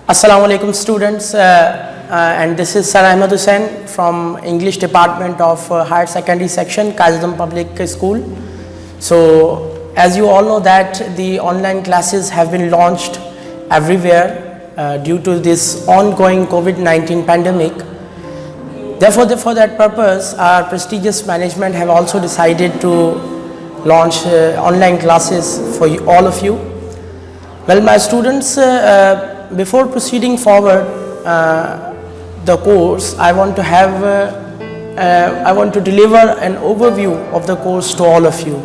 Assalamu alaikum students, and this is Sir Ahmed Hussain from English Department of Higher Secondary Section, Qaizadam Public School. So as you all know that the online classes have been launched everywhere due to this ongoing COVID-19 pandemic. Therefore, for that purpose, our prestigious management have also decided to launch online classes for all of you. Well, my students, before proceeding forward the course, I want to deliver an overview of the course to all of you.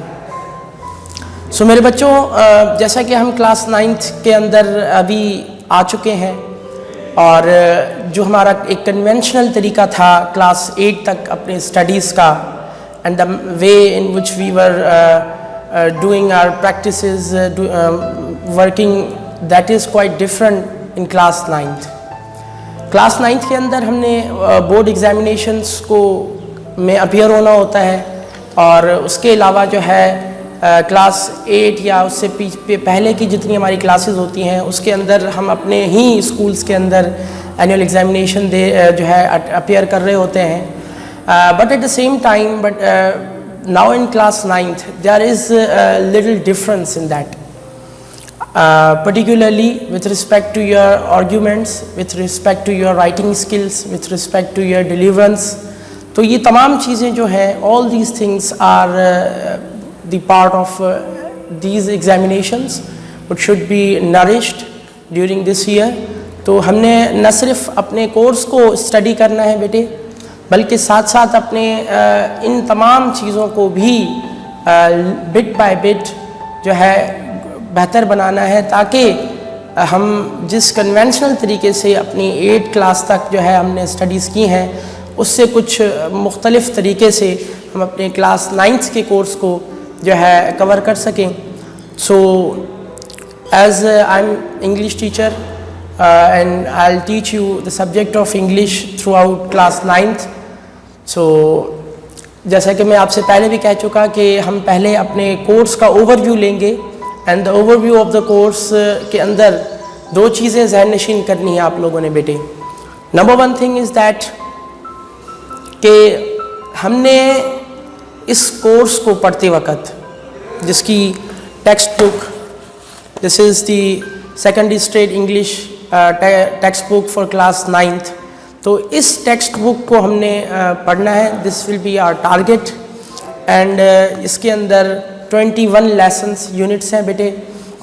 So मेरे बच्चों, जैसा कि हम class 9th के अंदर अभी आ चुके हैं और जो हमारा एक कन्वेंशनल तरीका था क्लास 8 तक अपने स्टडीज़ का, and the way in which we were doing our practices, working, that is quite different in class 9th. Class 9th के अंदर हमने बोर्ड एग्जामिनेशंस को में अपीयर होना होता है और उसके अलावा जो है क्लास 8 या उससे पहले की जितनी हमारी क्लासेस होती हैं उसके अंदर हम अपने ही स्कूल्स के अंदर एनुअल एग्जामिनेशन जो है अपीयर कर रहे होते हैं. But at the same time, now in class 9th, there is a little difference in that, particularly with respect to your arguments, with respect to your writing skills, with respect to your deliverance. तो ये तमाम चीज़ें जो हैं, all these things are the part of these examinations, which should be nourished during this year. तो हमने न सिर्फ अपने कोर्स को स्टडी करना है बेटे, बल्कि साथ साथ अपने इन तमाम चीज़ों को भी बिट बाय बिट जो है बेहतर बनाना है, ताकि हम जिस कन्वेंशनल तरीके से अपनी 8 क्लास तक जो है हमने स्टडीज़ की हैं उससे कुछ मुख्तलिफ़ तरीके से हम अपने क्लास 9th के कोर्स को जो है कवर कर सकें. So as I am English teacher and I'll teach you the subject of English throughout class 9th. So जैसा कि मैं आपसे पहले भी कह चुका कि हम पहले अपने कोर्स का ओवरव्यू लेंगे, and the overview of the course के अंदर 2 चीज़ें ज़हन नशीन करनी है आप लोगों ने बेटे. नंबर 1 थिंग इज़ दैट कि हमने इस कोर्स को पढ़ते वक्त जिसकी text book, this is the secondary state English text book for class 9th, तो इस टेक्स्ट बुक को हमने पढ़ना है. This will be our target, and इसके अंदर 21 लेसन्स यूनिट्स हैं बेटे,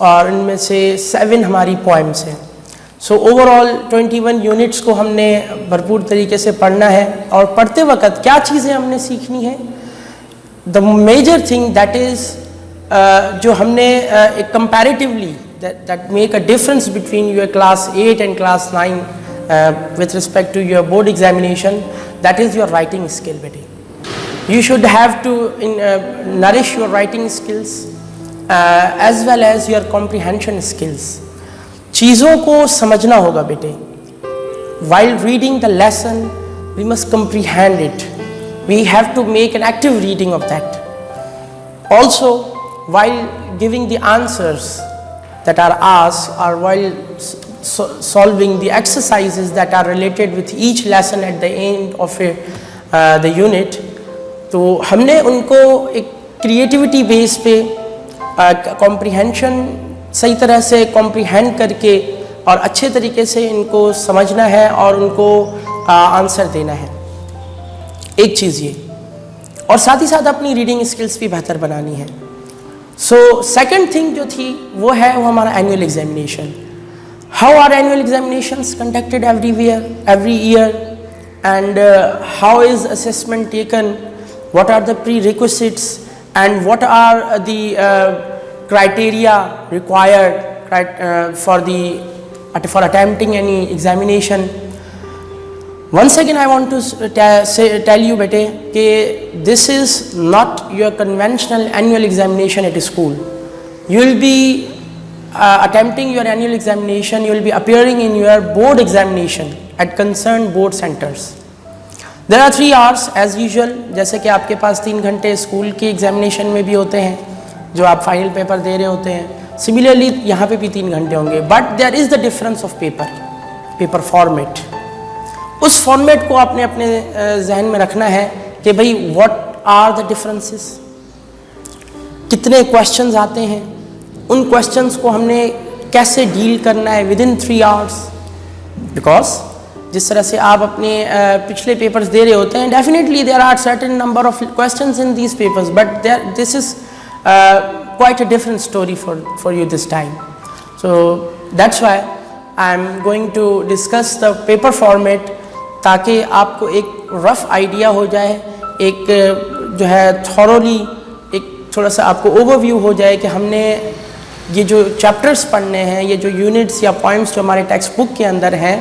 और इनमें से 7 हमारी पोएम्स हैं. सो ओवरऑल 21 यूनिट्स को हमने भरपूर तरीके से पढ़ना है. और पढ़ते वक्त क्या चीज़ें हमने सीखनी है, the major thing that is जो हमने एक comparatively that make a difference between your class 8 and class 9 with respect to your board examination, that is your writing skill बेटे. You should have to nourish your writing skills as well as your comprehension skills. चीज़ों को समझना होगा बेटे. While reading the lesson, we must comprehend it. We have to make an active reading of that. Also, while giving the answers that are asked, or while solving the exercises that are related with each lesson at the end of the unit, तो हमने उनको एक creativity base पे comprehension सही तरह से comprehend करके और अच्छे तरीके से इनको समझना है और उनको आंसर देना है. एक चीज़ ये, और साथ ही साथ अपनी रीडिंग स्किल्स भी बेहतर बनानी है. सो सेकेंड थिंग जो थी वो हमारा annual examination. How are annual examinations conducted every year, and how is assessment taken, what are the prerequisites, and what are the criteria required for attempting any examination. Once again I want to tell you bete कि this is not your conventional annual examination at school. You will be attempting your annual examination, you will be appearing in your board examination at concerned board centers. There are 3 hours as usual. जैसे कि आपके पास 3 घंटे school के examination में भी होते हैं जो आप फाइनल पेपर दे रहे होते हैं, सिमिलरली यहाँ पे भी 3 घंटे होंगे. But there is the difference of paper. Paper format. उस फॉर्मेट को आपने अपने जहन में रखना है कि भाई व्हाट आर द डिफरेंसेस, कितने क्वेश्चंस आते हैं, उन क्वेश्चंस को हमने कैसे डील करना है विद इन 3 आवर्स। बिकॉज जिस तरह से आप अपने पिछले पेपर्स दे रहे होते हैं, definitely there are certain number of questions in these papers, but this is quite a different story for you this time. So that's why I am going to discuss the paper format, ताकि आपको एक rough idea हो जाए, एक जो है thoroughly एक थोड़ा सा आपको ओवरव्यू हो जाए कि हमने ये जो चैप्टर्स पढ़ने हैं, ये जो यूनिट्स या पॉइंट्स जो हमारे टेक्स्ट बुक के अंदर हैं,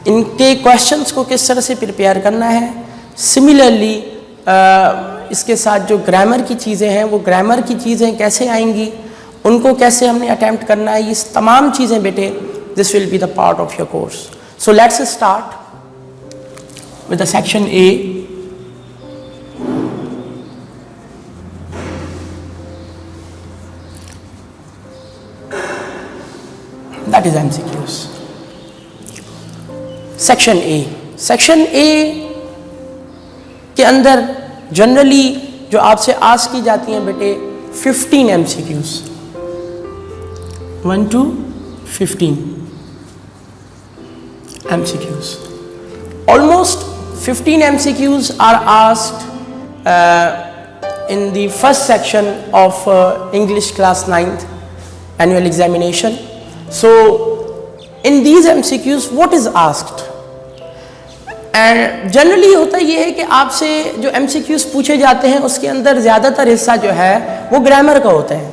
इनके क्वेश्चंस को किस तरह से प्रिपेयर करना है। सिमिलरली इसके साथ जो ग्रामर की चीज़ें हैं, वो ग्रामर की चीज़ें कैसे आएंगी, उनको कैसे हमने अटैम्प्ट करना है, ये तमाम चीज़ें बेटे this will be the part of your course. So let's start with the section A. That is MCQs। Section A, section A के अंदर जनरली जो आपसे आस्क की जाती हैं बेटे 15 MCQs, 1 to 15 MCQs. Almost 15 MCQs are asked in the first section of English class 9th annual examination. So in these MCQs what is asked? And generally होता ये है कि आपसे जो MCQs पूछे जाते हैं उसके अंदर ज़्यादातर हिस्सा जो है वो ग्रामर का होता है।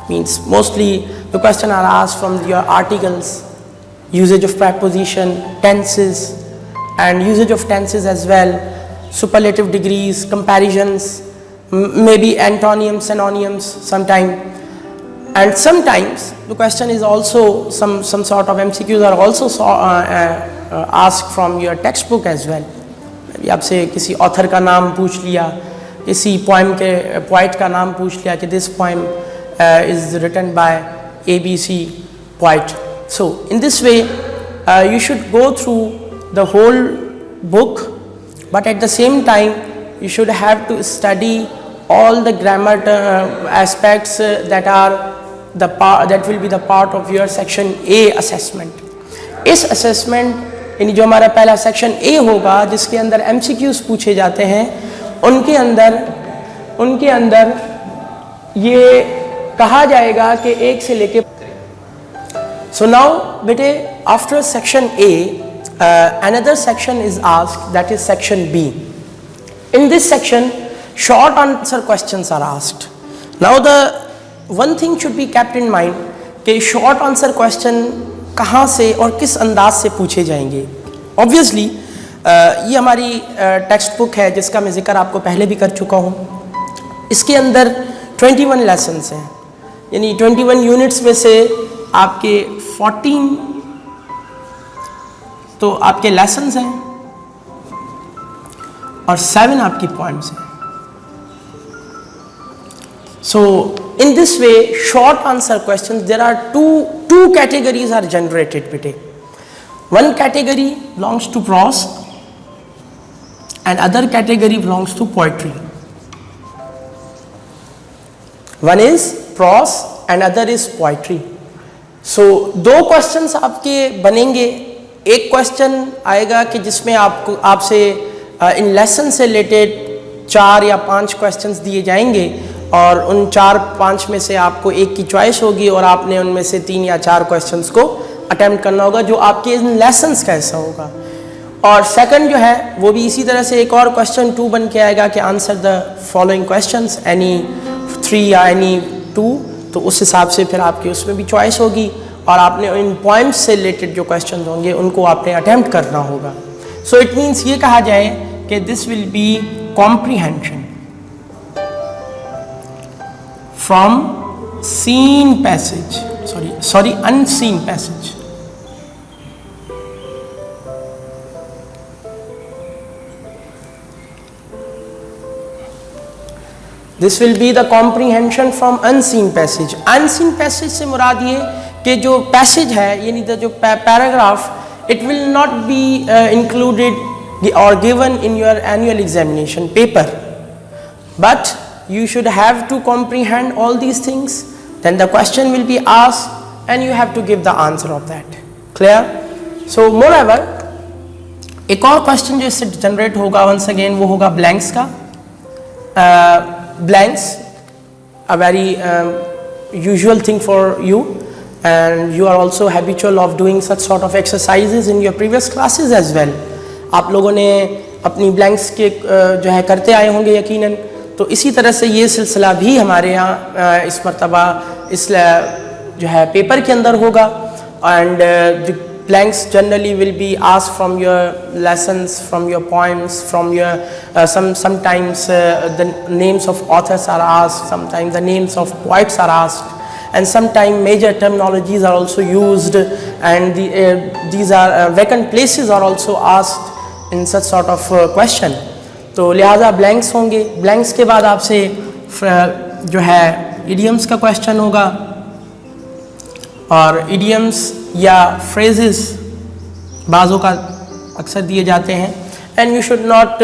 Means mostly the question are asked from your articles, uses of preposition, tenses and uses of tenses as well, superlative degrees, comparisons, may be antonyms, synonyms sometime, and sometimes the question is also some sort of MCQs are also asked from your textbook as well. आपसे किसी author का नाम पूछ लिया, किसी poet का नाम पूछ लिया कि this poem is written by ABC poet. So in this way you should go through the whole book, but at the same time you should have to study all the grammar aspects that will be the part of your section A assessment. इस assessment यानी जो हमारा पहला section A होगा जिसके अंदर MCQs पूछे जाते हैं, उनके अंदर ये कहा जाएगा कि 1 से लेके। So now बेटे after section A another section is asked, that is section B. In this section short answer questions are asked. Now the one thing should be kept in mind कि short answer question कहाँ से और किस अंदाज से पूछे जाएंगे। Obviously ये हमारी टेक्स्ट बुक है जिसका मैं जिक्र आपको पहले भी कर चुका हूँ। इसके अंदर 21 लेसन्स हैं, यानी 21 यूनिट्स में से आपके 14 तो आपके लेसन्स हैं और 7 आपकी पॉइंट्स हैं। So in this way short answer questions, there are two categories are generated bete. One category belongs to prose and other category belongs to poetry. One is prose and other is poetry. So 2 questions आपके बनेंगे। एक question आएगा कि जिसमें आपसे इन lesson से related 4 या 5 questions दिए जाएंगे और उन 4-5 में से आपको एक की चॉइस होगी और आपने उनमें से 3 या 4 क्वेश्चंस को अटेम्प्ट करना होगा जो आपके इन लेसन्स का हिस्सा होगा। और सेकंड जो है वो भी इसी तरह से एक और क्वेश्चन 2 बन के आएगा कि answer the following questions any 3 या एनी 2, तो उस हिसाब से फिर आपकी उसमें भी चॉइस होगी और आपने इन पॉइंट्स से रिलेटेड जो क्वेश्चन होंगे उनको आपने अटेम्प्ट करना होगा। सो इट मीन्स ये कहा जाए कि this will B comprehension from seen passage, unseen passage. This will be the comprehension from unseen passage. Unseen passage से मुराद ये कि जो पैसेज है यानी जो paragraph it will not be included or given in your annual examination paper, but you should have to comprehend all these things, then the question will be asked and you have to give the answer of that. Clear? So moreover, एक और question जो इससे generate होगा once again वो होगा blanks का. Blanks, a very usual thing for you, and you are also habitual of doing such sort of exercises in your previous classes as well. आप लोगों ने अपनी ब्लैंक्स के जो है करते आए होंगे यकीनन. तो इसी तरह से ये सिलसिला भी हमारे यहाँ इस मरतबा इस जो है पेपर के अंदर होगा. And the blanks generally will be asked from your lessons, from your poems, from your sometimes the names of authors are asked, sometimes the names of poets are asked, and sometimes major terminologies are also used, and these are vacant places are also asked in such sort of question. तो लिहाजा blanks होंगे. blanks के बाद आपसे जो है idioms का question होगा, और idioms या phrases बाज़ों का अक्सर दिए जाते हैं, and you should not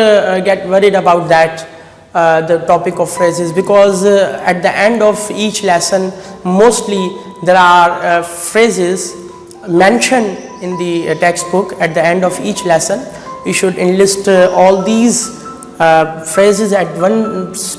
get worried about that the topic of phrases, because at the end of each lesson mostly there are phrases mentioned in the textbook. At the end of each lesson you should enlist all these phrases at one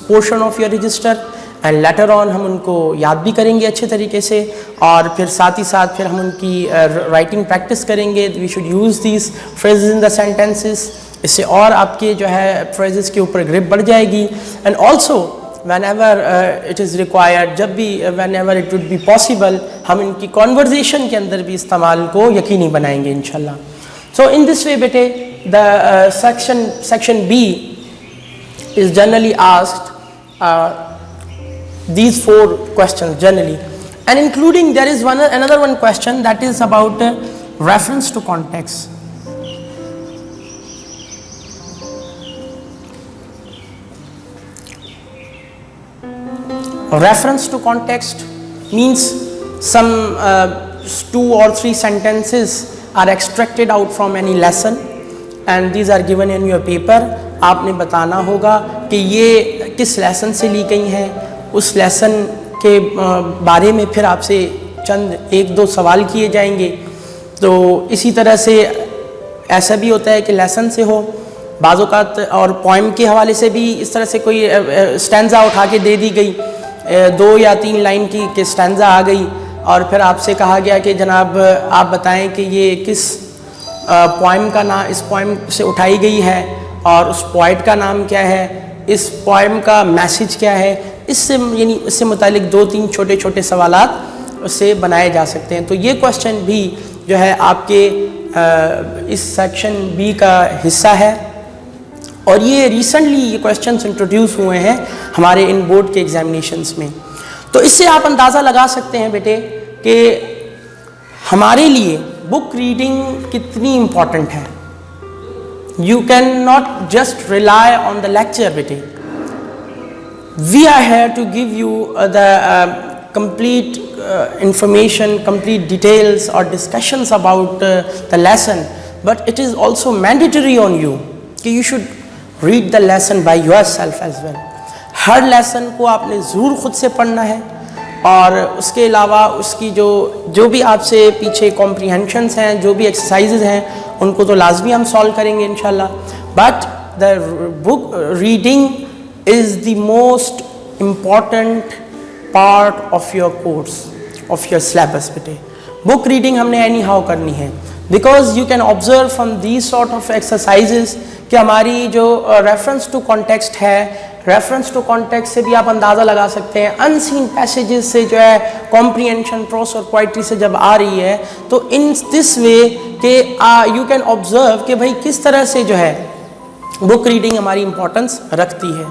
portion of your register, and later on हम उनको याद भी करेंगे अच्छे तरीके से, और फिर साथ ही साथ फिर हम उनकी राइटिंग प्रैक्टिस करेंगे. We should use these phrases in the sentences. इससे और आपके जो है फ्रेजेस के ऊपर ग्रिप बढ़ जाएगी. And also when ever it is required, जब भी van ever it would be possible, हम इनकी कॉन्वर्जेशन के अंदर भी इस्तेमाल को यकीनी बनाएंगे इंशाल्लाह. सो इन दिस वे बेटे the section B is generally asked these 4 questions generally, and including there is another one question that is about reference to context. Reference to context means some 2 or 3 sentences are extracted out from any lesson and these are given in your paper. आपने बताना होगा कि ये किस lesson से ली गई हैं. उस लेसन के बारे में फिर आपसे चंद 1-2 सवाल किए जाएंगे. तो इसी तरह से ऐसा भी होता है कि लेसन से हो बाज़ औक़ात, और पोइम के हवाले से भी इस तरह से कोई स्टैंजा उठा के दे दी गई, 2 या 3 लाइन की स्टैंजा आ गई, और फिर आपसे कहा गया कि जनाब आप बताएं कि ये किस पोइम का नाम इस पोइम से उठाई गई है और उस पोइट का नाम क्या है, इस पोइम का मैसेज क्या है. इससे यानी इससे मुतालिक 2-3 छोटे छोटे सवालात उससे बनाए जा सकते हैं. तो ये क्वेश्चन भी जो है आपके इस सेक्शन बी का हिस्सा है, और ये रिसेंटली ये क्वेश्चंस इंट्रोड्यूस हुए हैं हमारे इन बोर्ड के एग्जामिनेशंस में. तो इससे आप अंदाज़ा लगा सकते हैं बेटे कि हमारे लिए बुक रीडिंग कितनी इम्पॉर्टेंट है. You can not just rely on the lecture बेटे. We are here to give you the complete information, complete details or discussions about the lesson, but it is also mandatory on you कि you should read the lesson by yourself as well. Her lesson को आपने ज़रूर ख़ुद से पढ़ना है, और उसके अलावा उसकी जो भी आपसे पीछे comprehensions हैं, जो भी exercises हैं, उनको तो लाजमी हम solve करेंगे इंशाल्लाह. But the book reading is the most important part of your course, of your syllabus बेटे. Book reading हमने anyhow करनी है, because you can observe from these sort of exercises कि हमारी जो reference to context है, reference to context से भी आप अंदाज़ा लगा सकते हैं. unseen passages से जो है comprehension, prose और poetry से जब आ रही है, तो in this way कि you can observe कि भाई किस तरह से जो है book reading हमारी importance रखती है.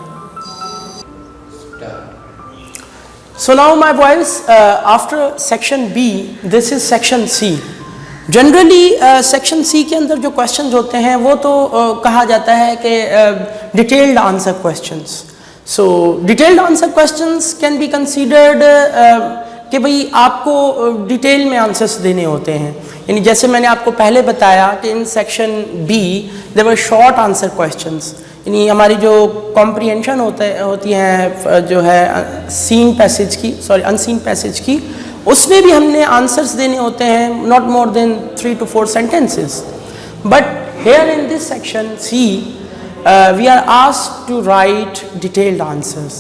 So now my boys, after section B, this is section C. Generally section C के अंदर जो questions होते हैं वो तो कहा जाता है कि detailed answer questions. So detailed answer questions can be considered कि भाई आपको डिटेल में आंसर्स देने होते हैं. यानी जैसे मैंने आपको पहले बताया कि in section B there were short answer questions, यानी हमारी जो कॉम्प्रिहेंशन होती है जो है अनसीन पैसेज की, उसमें भी हमने आंसर्स देने होते हैं not more than 3 to 4 sentences. But here in this section C, we are asked to write detailed answers.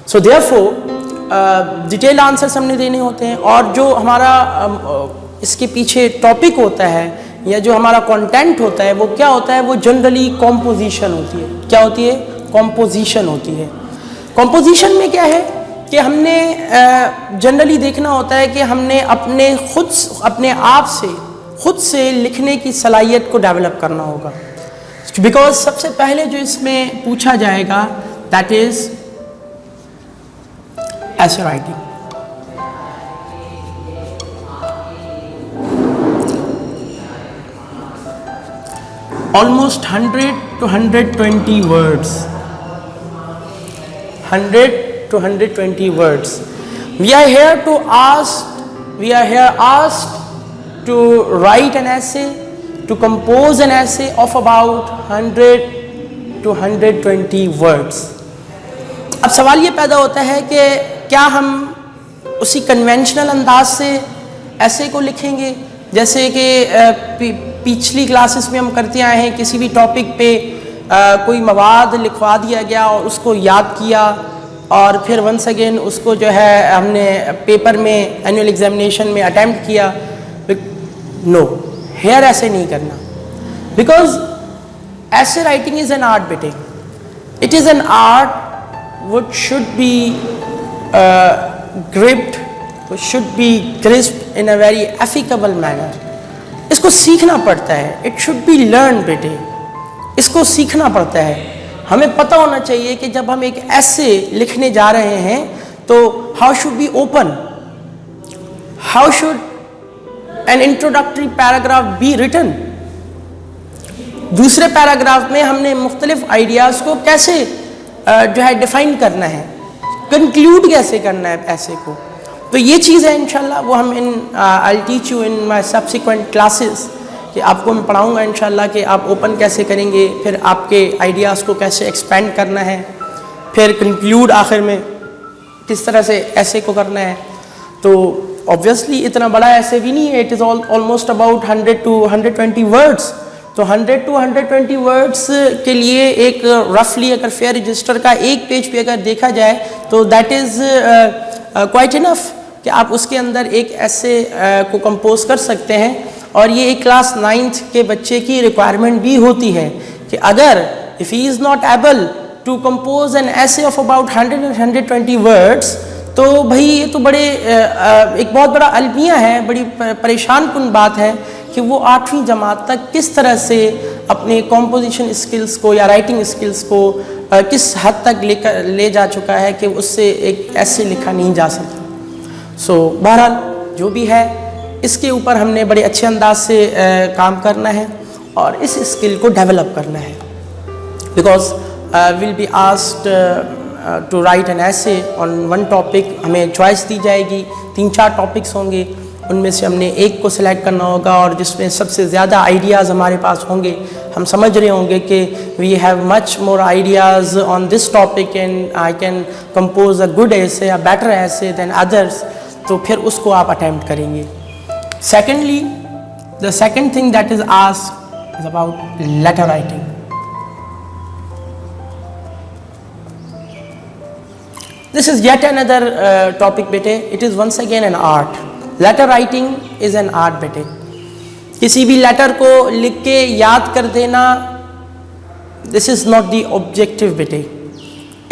So therefore, detailed answers हमने देने होते हैं, और जो हमारा इसके पीछे टॉपिक होता है या जो हमारा कंटेंट होता है वो क्या होता है, वो जनरली कॉम्पोजिशन होती है। क्या होती है? कॉम्पोजिशन होती है। कॉम्पोजिशन में क्या है कि हमने जनरली देखना होता है कि हमने अपने आप से खुद से लिखने की सलाहियत को डेवलप करना होगा। बिकॉज सबसे पहले जो इसमें पूछा जाएगा that is essay writing. Almost 100 to 120 words. 100 to 120 words. We are here asked to write an essay, to compose an essay of about 100 to 120 words. अब सवाल ये पैदा होता है कि क्या हम उसी कन्वेंशनल अंदाज से ऐसे को लिखेंगे जैसे कि पिछली क्लासेस में हम करते आए हैं, किसी भी टॉपिक पे कोई मवाद लिखवा दिया गया और उसको याद किया और फिर वंस अगेन उसको जो है हमने पेपर में एनुअल एग्जामिनेशन में अटेम्प्ट किया। नो, हेयर ऐसे नहीं करना, बिकॉज ऐसे राइटिंग इज़ एन आर्ट बेटे। It is an art which should be gripped, which should be grasped in a very applicable manner. इसको सीखना पड़ता है। It should be learned बेटे, इसको सीखना पड़ता है। हमें पता होना चाहिए कि जब हम एक ऐसे लिखने जा रहे हैं तो how should we open, how should an introductory paragraph be written, दूसरे पैराग्राफ में हमने मुख्तलिफ आइडियाज़ को कैसे जो है डिफाइन करना है, कंक्लूड कैसे करना है ऐसे को। तो ये चीज़ है इंशाल्लाह वो हम I will teach you in my subsequent classes, कि आपको मैं पढ़ाऊँगा इंशाल्लाह कि आप ओपन कैसे करेंगे, फिर आपके आइडियाज़ को कैसे एक्सपेंड करना है, फिर कंक्लूड आखिर में किस तरह से ऐसे को करना है। तो ऑब्वियसली इतना बड़ा ऐसे भी नहीं है, it is almost about 100 to 120 words. तो 100 to 120 वर्ड्स के लिए एक रफली अगर फेयर रजिस्टर का एक पेज पे अगर देखा जाए तो दैट इज़ क्वाइट इनफ कि आप उसके अंदर एक ऐसे को कंपोज कर सकते हैं। और ये एक क्लास 9th के बच्चे की रिक्वायरमेंट भी होती है कि अगर if he is not able to compose an essay of about 100 and 120 words, तो भाई ये तो बड़े एक बहुत बड़ा अलमिया है, बड़ी परेशान कुन बात है कि वो 8वीं जमात तक किस तरह से अपने कॉम्पोजिशन स्किल्स को या राइटिंग स्किल्स को किस हद तक ले जा चुका है कि उससे एक ऐसे लिखा नहीं जा सकता। सो बहरहाल जो भी है इसके ऊपर हमने बड़े अच्छे अंदाज से काम करना है और इस स्किल को डेवलप करना है। Because will be asked to write an essay on one topic, हमें चॉइस दी जाएगी, 3-4 टॉपिक्स होंगे, उनमें से हमने एक को सिलेक्ट करना होगा और जिसमें सबसे ज़्यादा आइडियाज़ हमारे पास होंगे। हम समझ रहे होंगे कि we have much more ideas on this topic and I can compose a good essay, a better essay than others, तो फिर उसको आप अटैम्प्ट करेंगे। Secondly, the second thing that is asked is about letter writing. This is yet another topic बेटे, it is once again an art. Letter writing is an art बेटे। किसी भी letter को लिख के याद कर देना, this is not the objective बेटे।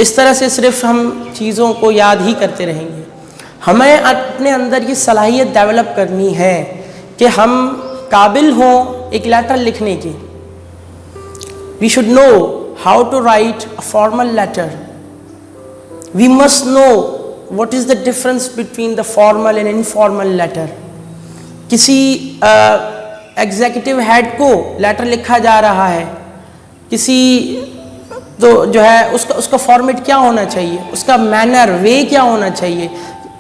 इस तरह से सिर्फ हम चीज़ों को याद ही करते रहेंगे। हमें अपने अंदर ये सलाहियत डेवलप करनी है कि हम काबिल हों एक लेटर लिखने की। We should know how to write a formal letter. We must know what is the difference between the formal and informal letter. किसी एग्जीक्यूटिव हेड को लेटर लिखा जा रहा है, किसी तो जो है उसका फॉर्मेट क्या होना चाहिए, उसका मैनर वे क्या होना चाहिए,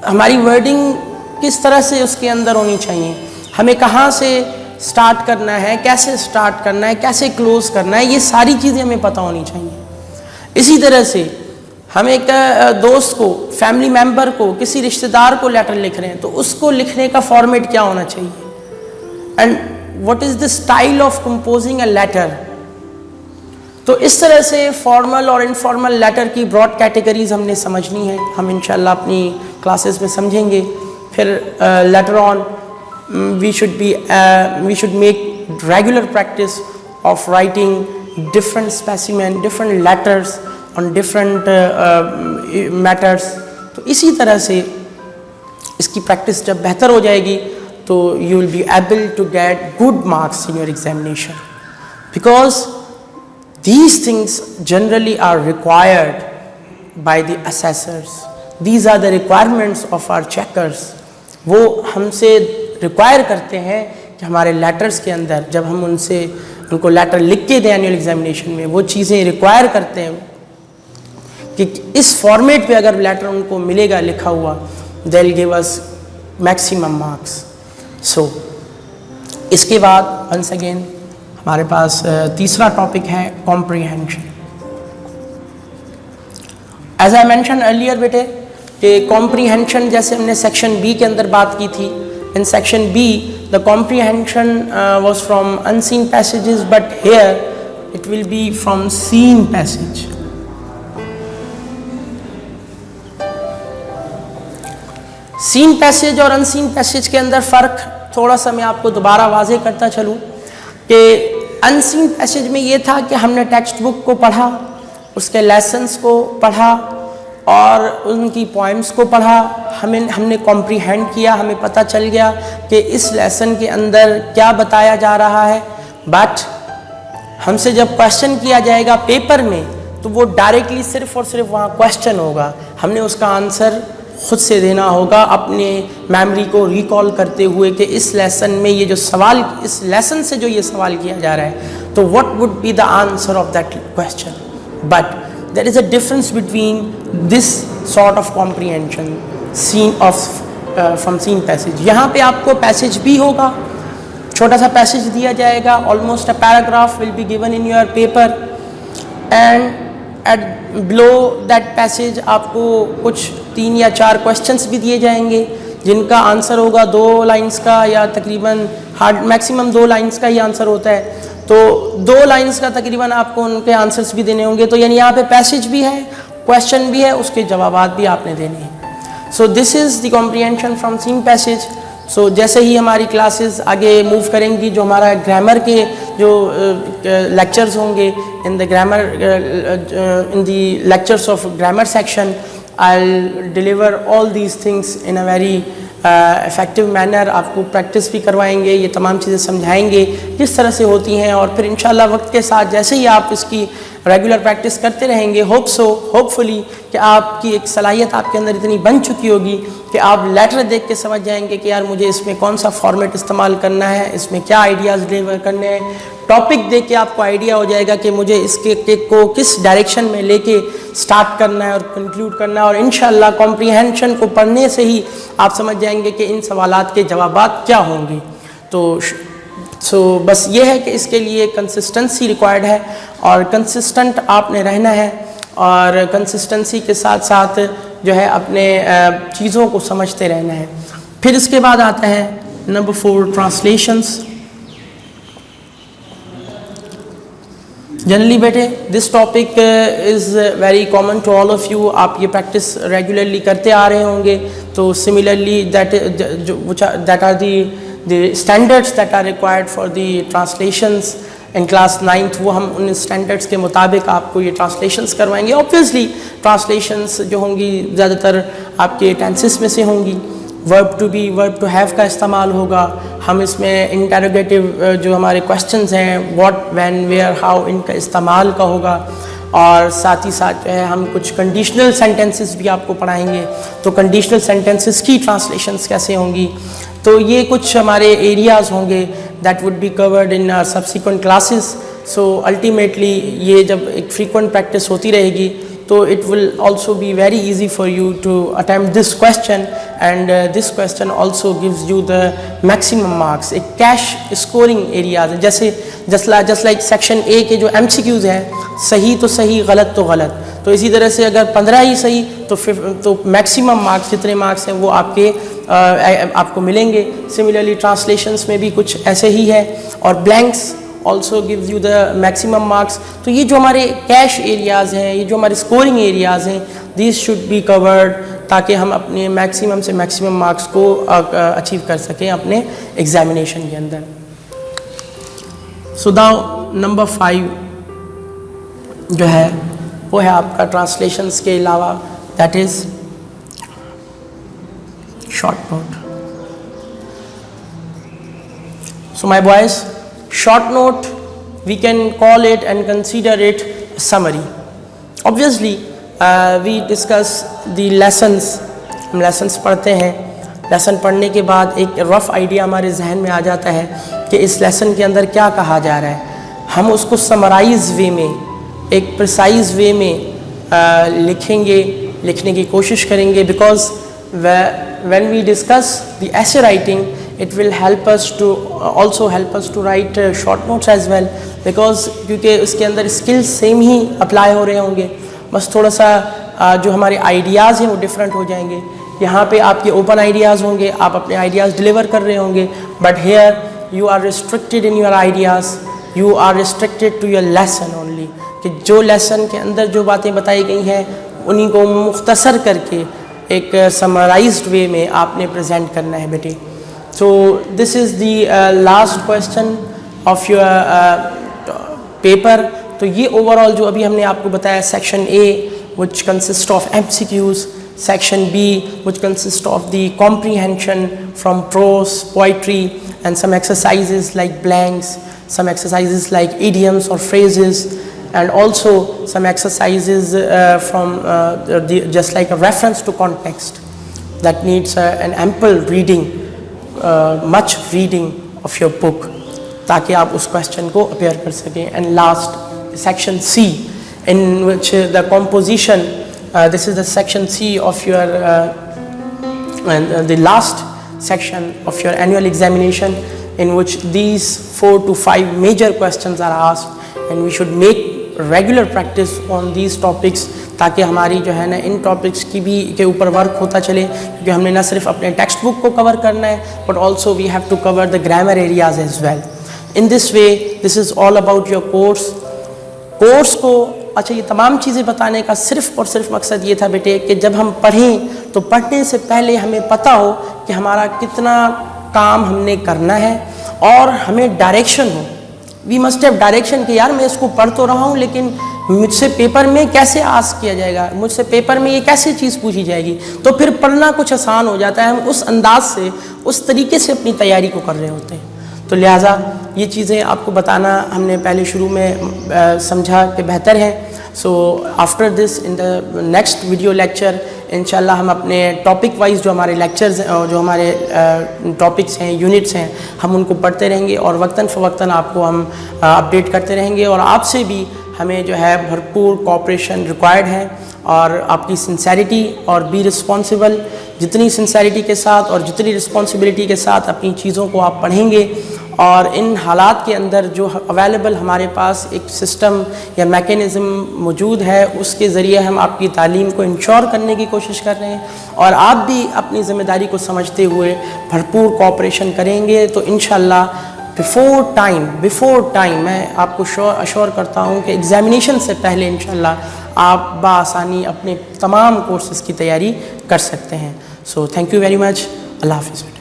हमारी वर्डिंग किस तरह से उसके अंदर होनी चाहिए, हमें कहाँ से स्टार्ट करना है, कैसे स्टार्ट करना है, कैसे क्लोज करना है, ये सारी चीज़ें हमें पता होनी चाहिए। इसी तरह से हम एक दोस्त को, फैमिली मेम्बर को, किसी रिश्तेदार को लेटर लिख रहे हैं तो उसको लिखने का फॉर्मेट क्या होना चाहिए, and what is the style of composing a letter. तो इस तरह से फॉर्मल और इनफॉर्मल लेटर की ब्रॉड कैटेगरीज हमने समझनी है, हम इंशाल्लाह अपनी क्लासेस में समझेंगे। फिर letter on we should make regular practice of writing different specimen, different letters on different matters. तो इसी तरह से इसकी प्रैक्टिस जब बेहतर हो जाएगी तो you will be able to get good marks in your examination, because these things generally are required by the assessors. These are the requirements of our checkers. वो हमसे रिक्वायर करते हैं कि हमारे लेटर्स के अंदर जब हम उनको लेटर लिख के दें एनुअल एग्जामिनेशन में, वो चीज़ें रिक्वायर करते हैं कि इस फॉर्मेट पे अगर लेटर उनको मिलेगा लिखा हुआ, they will give us maximum marks. So इसके बाद वंस अगेन हमारे पास तीसरा टॉपिक है comprehension. As I mention earlier बेटे कि कॉम्प्रीहेंशन जैसे हमने सेक्शन बी के अंदर बात की थी, in section B the comprehension was from unseen passages, but here it will be from seen passage. Seen passage और अनसीन पैसेज के अंदर फ़र्क थोड़ा सा मैं आपको दोबारा वाज़ेह करता चलूँ कि अनसीन पैसेज में ये था कि हमने टेक्स्ट बुक को पढ़ा, उसके लेसन्स को पढ़ा और उनकी पॉइंट्स को पढ़ा, हमने कॉम्प्रीहेंड किया, हमें पता चल गया कि इस लेसन के अंदर क्या बताया जा रहा है। बट हमसे जब क्वेश्चन किया जाएगा पेपर में तो वो डायरेक्टली सिर्फ और सिर्फ वहाँ क्वेश्चन होगा, हमने उसका आंसर खुद से देना होगा अपने मेमोरी को रिकॉल करते हुए कि इस लेसन में ये जो सवाल, इस लेसन से जो ये सवाल किया जा रहा है तो what would be the answer of that question. But there is a difference between this sort of comprehension seen of from seen passage. यहाँ पे आपको पैसेज भी होगा, छोटा सा पैसेज दिया जाएगा, almost a paragraph will be given in your paper, and at below that passage आपको कुछ 3 या 4 क्वेश्चंस भी दिए जाएंगे जिनका आंसर होगा 2 लाइंस का, या तकरीबन मैक्सिमम 2 लाइंस का ही आंसर होता है। तो 2 लाइंस का तकरीबन आपको उनके आंसर्स भी देने होंगे। तो यानी यहाँ पे पैसेज भी है, क्वेश्चन भी है, उसके जवाबात भी आपने देने हैं। So this is the comprehension from seen passage. So जैसे ही हमारी क्लासेस आगे मूव करेंगी, जो हमारा ग्रामर के जो लेक्चर्स होंगे in the grammar, in the lectures of grammar section, I will deliver all these things in a very effective manner. आपको प्रैक्टिस भी करवाएंगे, ये तमाम चीज़ें समझाएंगे किस तरह से होती हैं, और फिर इंशाल्लाह वक्त के साथ जैसे ही आप इसकी रेगुलर प्रैक्टिस करते रहेंगे, होपफुली कि आपकी एक सलाहियत आपके अंदर इतनी बन चुकी होगी कि आप लेटर देख के समझ जाएंगे कि यार मुझे इसमें कौन सा फॉर्मेट इस्तेमाल करना है, इसमें क्या आइडियाज़ डिलीवर करने हैं। टॉपिक देख के आपको आइडिया हो जाएगा कि मुझे इसके को किस डायरेक्शन में लेके स्टार्ट करना है और कंक्लूड करना है, और इंशाल्लाह कॉम्प्रीहेंशन को पढ़ने से ही आप समझ जाएंगे कि इन सवालात के जवाबात क्या होंगे। तो बस ये है कि इसके लिए कंसिस्टेंसी रिक्वायर्ड है, और कंसिस्टेंट आपने रहना है, और कंसिस्टेंसी के साथ साथ जो है अपने चीज़ों को समझते रहना है। फिर इसके बाद आता है नंबर 4 ट्रांसलेशंस। जनरली बेटे this topic is very common to all of you, आप ये प्रैक्टिस रेगुलरली करते आ रहे होंगे। तो similarly that are the standards that are required for the translations in class 9th, वो हम उन standards के मुताबिक आपको ये translations करवाएंगे। Obviously translations जो होंगी ज़्यादातर आपके tenses में से होंगी, verb to be, verb to have का इस्तेमाल होगा। हम इसमें interrogative जो हमारे questions हैं what, when, where, how, इनका इस्तेमाल का होगा, और साथ ही साथ जो है हम कुछ कंडीशनल सेंटेंसेस भी आपको पढ़ाएंगे। तो कंडीशनल सेंटेंसेस की ट्रांसलेशंस कैसे होंगी, तो ये कुछ हमारे एरियाज़ होंगे that would be covered in subsequent classes. So ultimately ये जब एक फ्रीक्वेंट प्रैक्टिस होती रहेगी तो it will also be very easy for you to attempt this question, and this question also gives you the maximum marks. एक cash scoring areas है, जैसे just like section A के जो MCQs हैं, सही तो सही, गलत तो गलत, तो इसी तरह से अगर 15 ही सही तो मैक्सिमम मार्क्स जितने मार्क्स हैं वो आपको मिलेंगे. सिमिलरली ट्रांसलेशंस में भी कुछ ऐसे ही है, और blanks also gives you the maximum marks. तो ये जो हमारे कैश एरियाज़ हैं, ये जो हमारे स्कोरिंग एरियाज़ हैं, दिस शुड बी कवर्ड, ताकि हम अपने मैक्सिमम से मैक्सिमम मार्क्स को अचीव कर सकें अपने एग्जामिनेशन के अंदर. सो नाउ नंबर 5 जो है वो है आपका ट्रांसलेशंस के अलावा, that is short note. So my boys, short note, we can call it and consider it a summary. Obviously we discuss the lessons. हम lessons पढ़ते हैं, lesson पढ़ने के बाद एक rough idea हमारे जहन में आ जाता है कि इस lesson के अंदर क्या कहा जा रहा है. हम उसको summarize way में, एक precise way में लिखने की कोशिश करेंगे, because when we discuss the essay writing, it will help us to also help us to write short notes as well, because क्योंकि उसके अंदर skills सेम ही अप्लाई हो रहे होंगे, बस थोड़ा सा जो हमारे आइडियाज़ हैं वो डिफरेंट हो जाएंगे. यहाँ पे आपके ओपन आइडियाज़ होंगे, आप अपने आइडियाज़ डिलीवर कर रहे होंगे, but here you are restricted in your ideas, you are restricted to your lesson only, कि जो लेसन के अंदर जो बातें बताई गई हैं उन्हीं को मुख्तसर करके एक समराइज्ड वे में आपने प्रेजेंट करना है बेटे. So this is the last question of your paper. तो ये overall जो अभी हमने आपको बताया, section A which consists of MCQs, section B which consists of the comprehension from prose, poetry, and some exercises like blanks, some exercises like idioms or phrases, and also some exercises from just like a reference to context that needs an ample reading. Much reading of your book, ताकि आप उस question को appear कर सकें. And last section C, in which the composition, this is the section C of your the last section of your annual examination, in which these 4 to 5 major questions are asked, and we should make regular practice on these topics, ताकि हमारी जो है ना इन topics की भी के ऊपर work होता चले, क्योंकि हमने ना सिर्फ अपने टेक्स्ट बुक को कवर करना है, but also we have to cover the grammar areas as well. In this way this is all about your course को. अच्छा, ये तमाम चीज़ें बताने का सिर्फ और सिर्फ मकसद ये था बेटे कि जब हम पढ़ें तो पढ़ने से पहले हमें पता हो कि हमारा कितना काम हमने करना है, और हमें डायरेक्शन हो. वी मस्ट हैव डायरेक्शन कि यार मैं इसको पढ़ तो रहा हूँ, लेकिन मुझसे पेपर में कैसे आस्क किया जाएगा, मुझसे पेपर में ये कैसे चीज़ पूछी जाएगी, तो फिर पढ़ना कुछ आसान हो जाता है. हम उस अंदाज से, उस तरीके से अपनी तैयारी को कर रहे होते हैं. तो लिहाजा ये चीज़ें आपको बताना हमने पहले शुरू में समझा कि बेहतर है. So after this in the next video lecture इंशाल्लाह हम अपने टॉपिक वाइज जो हमारे लेक्चर्स जो हमारे टॉपिक्स हैं, यूनिट्स हैं, हम उनको पढ़ते रहेंगे और वक्तन फ़वक्तन आपको हम अपडेट करते रहेंगे. और आपसे भी हमें जो है भरपूर कोऑपरेशन रिक्वायर्ड है, और आपकी सिंसेरिटी और बी रिस्पॉन्सिबल. जितनी सिंसेरिटी के साथ और जितनी रिस्पॉन्सिबिलिटी के साथ अपनी चीज़ों को आप पढ़ेंगे, और इन हालात के अंदर जो अवेलेबल हमारे पास एक सिस्टम या मैकेनिज़्म मौजूद है, उसके ज़रिए हम आपकी तालीम को इंश्योर करने की कोशिश कर रहे हैं, और आप भी अपनी ज़िम्मेदारी को समझते हुए भरपूर कोऑपरेशन करेंगे, तो इंशाल्लाह बिफ़ोर टाइम मैं आपको अश्योर करता हूँ कि एग्ज़ामिनेशन से पहले इंशाल्लाह आप बाआसानी अपने तमाम कोर्सेज़ की तैयारी कर सकते हैं. So thank you very much. अल्लाह हाफ़िज़.